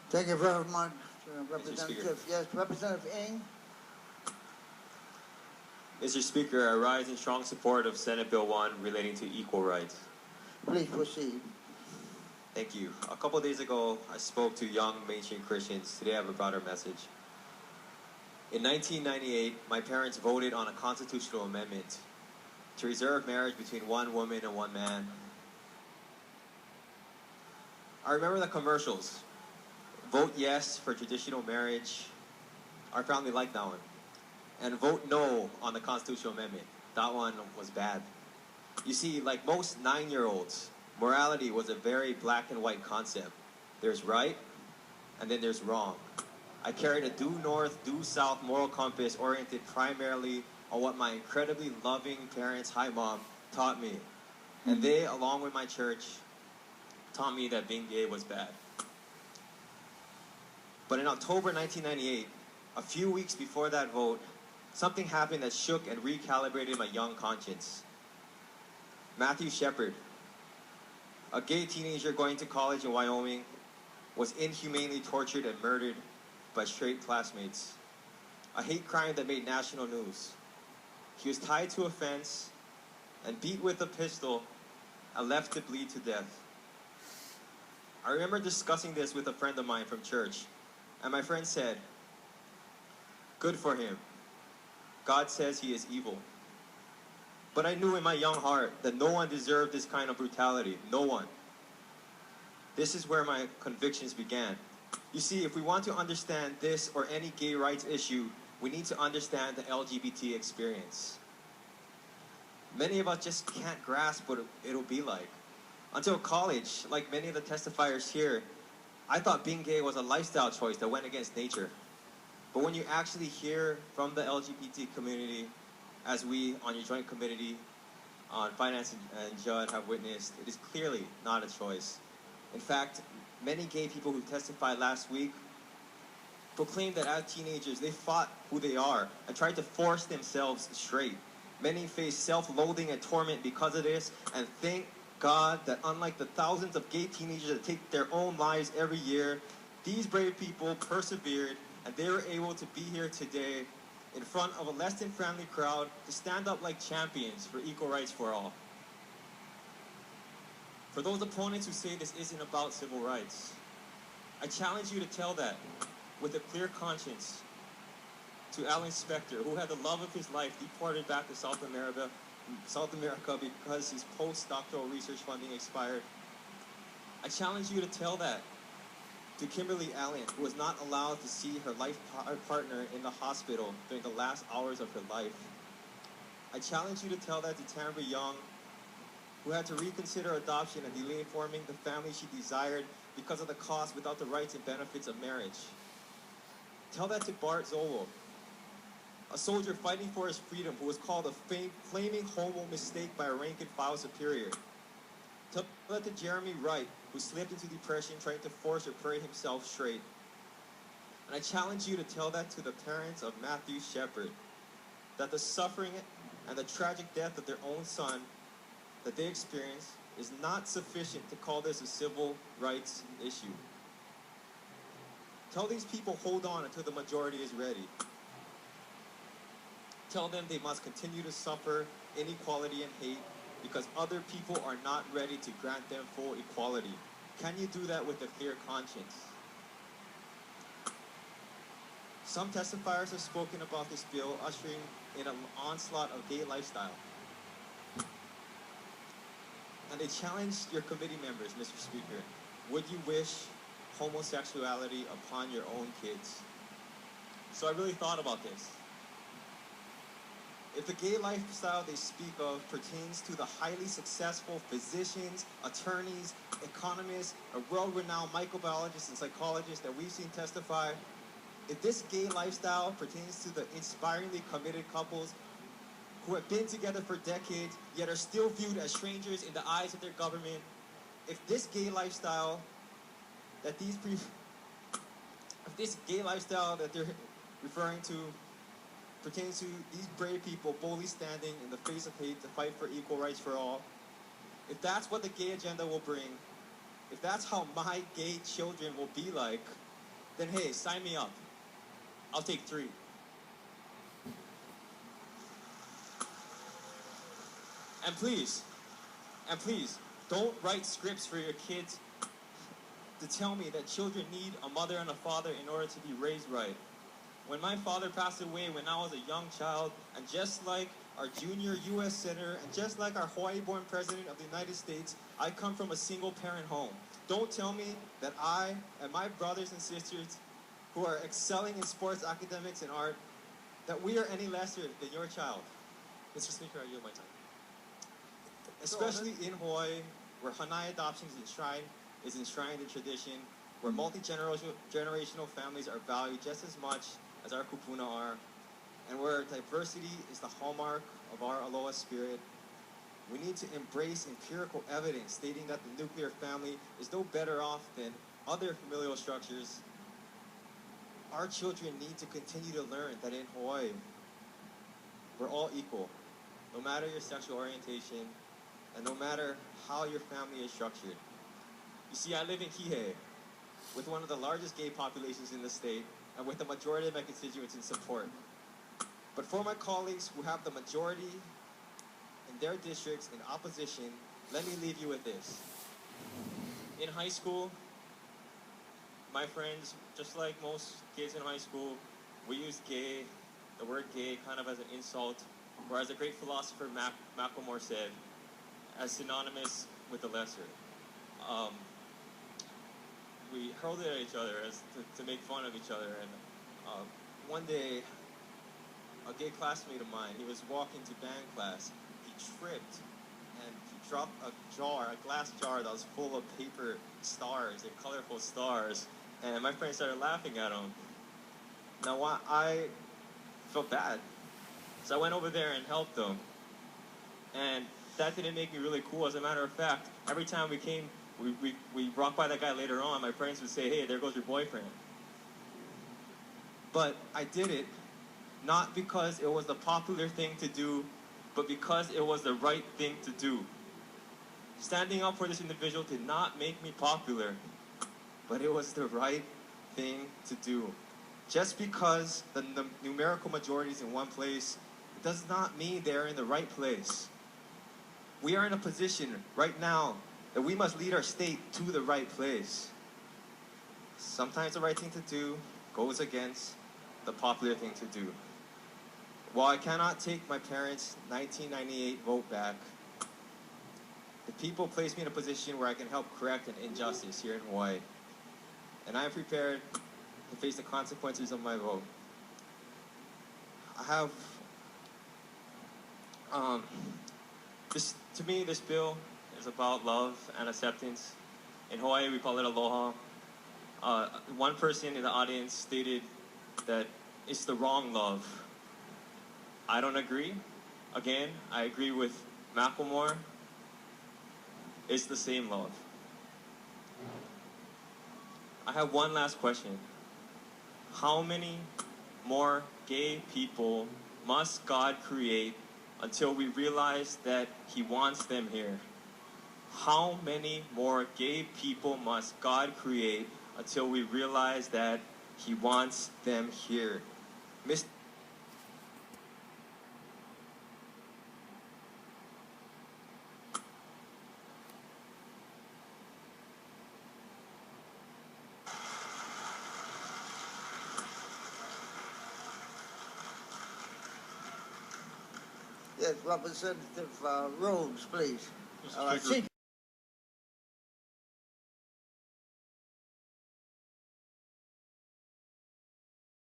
Thank you very much, Representative. Yes, Representative Ng. Mr. Speaker, I rise in strong support of Senate Bill 1 relating to equal rights. Please proceed. Thank you. A couple days ago, I spoke to young mainstream Christians. Today I have a broader message. In 1998, my parents voted on a constitutional amendment to reserve marriage between one woman and one man. I remember the commercials. Vote yes for traditional marriage. Our family liked that one. And vote no on the constitutional amendment. That one was bad. You see, like most 9-year-olds, morality was a very black and white concept. There's right, and then there's wrong. I carried a due north, due south moral compass oriented primarily on what my incredibly loving parents, hi mom, taught me. And they, along with my church, taught me that being gay was bad. But in October 1998, a few weeks before that vote, something happened that shook and recalibrated my young conscience. Matthew Shepard, a gay teenager going to college in Wyoming, was inhumanely tortured and murdered by straight classmates. A hate crime that made national news. He was tied to a fence and beat with a pistol and left to bleed to death. I remember discussing this with a friend of mine from church, and my friend said, "Good for him. God says he is evil." But I knew in my young heart that no one deserved this kind of brutality. No one. This is where my convictions began. You see, if we want to understand this or any gay rights issue, we need to understand the LGBT experience. Many of us just can't grasp what it'll be like. Until college, like many of the testifiers here, I thought being gay was a lifestyle choice that went against nature. But when you actually hear from the LGBT community, as we on your joint committee on finance and Judd have witnessed, it is clearly not a choice. In fact, many gay people who testified last week proclaimed that as teenagers they fought who they are and tried to force themselves straight. Many face self-loathing and torment because of this, and thank God that unlike the thousands of gay teenagers that take their own lives every year, these brave people persevered and they were able to be here today in front of a less than friendly crowd to stand up like champions for equal rights for all. For those opponents who say this isn't about civil rights, I challenge you to tell that with a clear conscience to Alan Spector, who had the love of his life deported back to South America because his postdoctoral research funding expired. I challenge you to tell that to Kimberly Allen, who was not allowed to see her life partner in the hospital during the last hours of her life. I challenge you to tell that to Tamara Young, who had to reconsider adoption and delay forming the family she desired because of the cost without the rights and benefits of marriage. Tell that to Bart Zolo, a soldier fighting for his freedom who was called a flaming homo mistake by a rank-and-file superior. Tell that to Jeremy Wright, who slipped into depression trying to force or pray himself straight. And I challenge you to tell that to the parents of Matthew Shepard, that the suffering and the tragic death of their own son that they experienced is not sufficient to call this a civil rights issue. Tell these people hold on until the majority is ready. Tell them they must continue to suffer inequality and hate because other people are not ready to grant them full equality. Can you do that with a clear conscience? Some testifiers have spoken about this bill ushering in an onslaught of gay lifestyle. And they challenged your committee members, Mr. Speaker. Would you wish homosexuality upon your own kids? So I really thought about this. If the gay lifestyle they speak of pertains to the highly successful physicians, attorneys, economists, or world-renowned microbiologists and psychologists that we've seen testify, if this gay lifestyle pertains to the inspiringly committed couples who have been together for decades, yet are still viewed as strangers in the eyes of their government, if this gay lifestyle that they're referring to pertains to these brave people boldly standing in the face of hate to fight for equal rights for all, if that's what the gay agenda will bring, if that's how my gay children will be like, then hey, sign me up. I'll take 3. And please, don't write scripts for your kids to tell me that children need a mother and a father in order to be raised right. When my father passed away when I was a young child, and just like our junior U.S. Senator, and just like our Hawaii-born President of the United States, I come from a single-parent home. Don't tell me that I and my brothers and sisters who are excelling in sports, academics, and art, that we are any lesser than your child. Mr. Speaker, I yield my time. Especially in Hawaii, where Hanai adoption is enshrined in tradition, where multi-generational families are valued just as much as our kupuna are, and where diversity is the hallmark of our Aloha spirit. We need to embrace empirical evidence stating that the nuclear family is no better off than other familial structures. Our children need to continue to learn that in Hawaii, we're all equal, no matter your sexual orientation, and no matter how your family is structured. You see, I live in Kihei, with one of the largest gay populations in the state, and with the majority of my constituents in support. But for my colleagues who have the majority in their districts in opposition, let me leave you with this. In high school, my friends, just like most kids in high school, we use gay, the word gay, kind of as an insult, or as a great philosopher Macklemore said, as synonymous with the lesser. We hurled it at each other to make fun of each other, and one day, a gay classmate of mine, he was walking to band class, he tripped, and he dropped a glass jar that was full of paper stars, and colorful stars, and my friend started laughing at him. Now, I felt bad, so I went over there and helped him, and that didn't make me really cool. As a matter of fact, every time we walked by that guy later on, my friends would say, hey, there goes your boyfriend. But I did it not because it was the popular thing to do, but because it was the right thing to do. Standing up for this individual did not make me popular, but it was the right thing to do. Just because the numerical majority is in one place, it does not mean they're in the right place. We are in a position right now that we must lead our state to the right place. Sometimes the right thing to do goes against the popular thing to do. While I cannot take my parents' 1998 vote back, the people placed me in a position where I can help correct an injustice here in Hawaii. And I am prepared to face the consequences of my vote. I have, to me, this bill is about love and acceptance. In Hawaii, we call it Aloha. One person in the audience stated that it's the wrong love. I don't agree. Again, I agree with Macklemore. It's the same love. I have one last question. How many more gay people must God create until we realize that He wants them here? How many more gay people must God create until we realize that He wants them here? Yes, Representative Rhodes, please. Mr. Speaker.